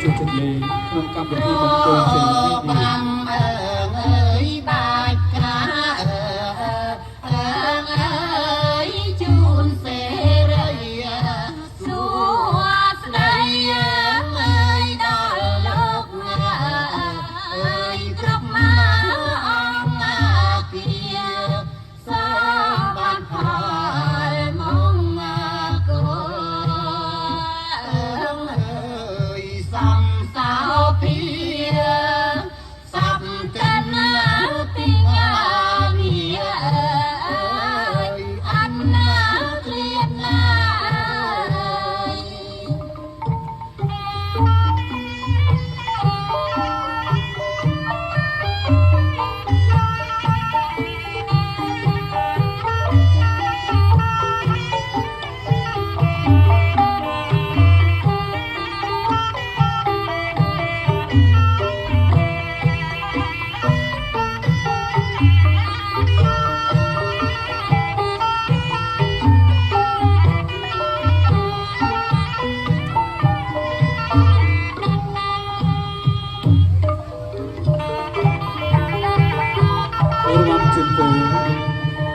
ជួយចិត្តលេងក្នុងកម្មវិធីមង្គលជ័យនេះ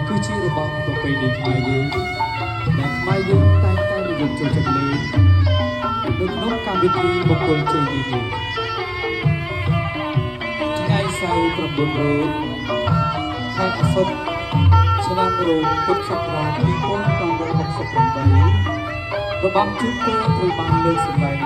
គឺជារបស់ប្រពៃណីខ្មែរយើងដែលខ្មែរយើងតែងតែនិយមចូលចិត្តលេងនៅក្នុងកម្មវិធីមង្គលជ័យនេះថ្ងៃសៅរ៍ 9 រោចខែអាសត់ឆ្នាំរោចពុទ្ធសករាជ 2568 របាំជូនពរត្រូវបានលើកសម្ដែង